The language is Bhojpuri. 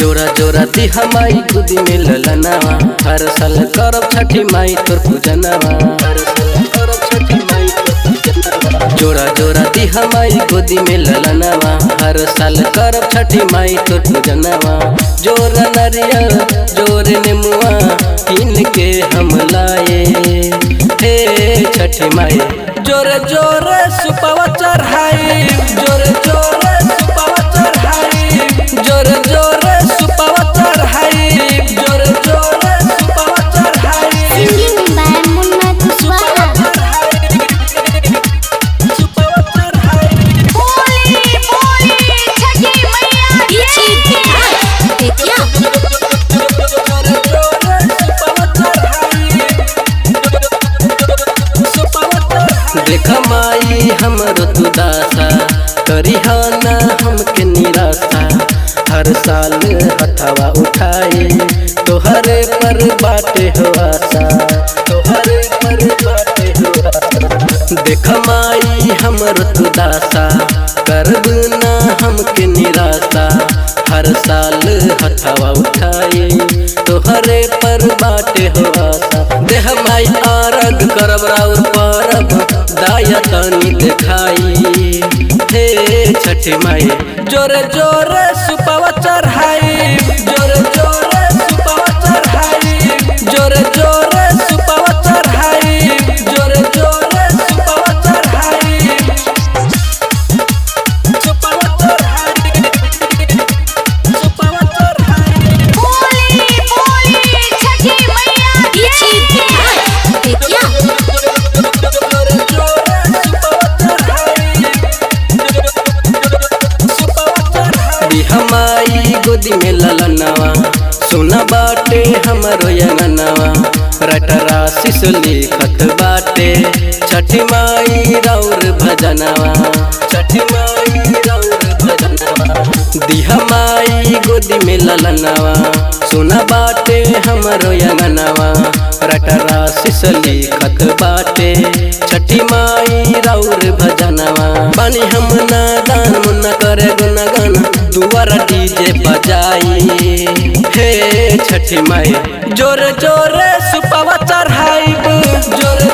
जोरा जोरा दी हमाई गोदी में ललनावा, हर साल करब छठी माई तोर पूजनवा। जोरा जोरा दी हमाई गोदी में ललनावा, हर साल करब छठी माई तोर पूजनवा। जोरा नारियल जोर नेमुआ किन के हम लाए, हे छठी माई जोरे जोरे सुपवा चढ़ाई, जोरे जोरे सुपवा चढ़ाई, जोरे जोरे सुपवा चढ़ाई, जोरे जोरे सुपवा चढ़ाई। सिंगिंग बाय मुन्ना कुशवाहा। सुपवा चढ़ाई बोली बोली छठी मैया की जय। जोरे जोरे सुपवा चढ़ाई, सुपवा चढ़ाई। देख माई हमरो तू दासा, करिहाना हमके निराशा। हर साल हथवा उठाए तोहरे पर बाटे हो आशा, तोहरे पर बाटे हो आशा। देख माई हमरो तू दासा, करब ना हमके निराशा। हर साल हथवा उठाए तोहरे पर बाटे हो आशा। देह माई आरग करब राउर परब, दाया तनी देखाई, हे छठी माई जोरे जोरे सुपवा चढ़ाई, जोरे जोरे सुपवा चढ़ाई, जोरे जोरे सुपवा चढ़ाई, जोरे जोरे सुपवा चढ़ाई, सुपवा चढ़ाई, सुपवा चढ़ाई। बोली बोली छठी मैया की जय। हमारी गोदी में ललनावा, सुना बाटे हमरो यंगनावा। रटरा शिश लिखत बाटे छठी माई राउर भजनवा, छठी माई राउर भजनवा। दिहा माई गोदी में ललनावा, सुना बाटे हमरो यंगनावा। रटरा शिश लिखत बाटे छठी माई राउर भजनवा। बानी हम नादान मुन्ना करे गुनगान, दुआरा डीजे बजाई, हे छठी माई जोरे जोरे सुपवा चढ़ाई, जोरे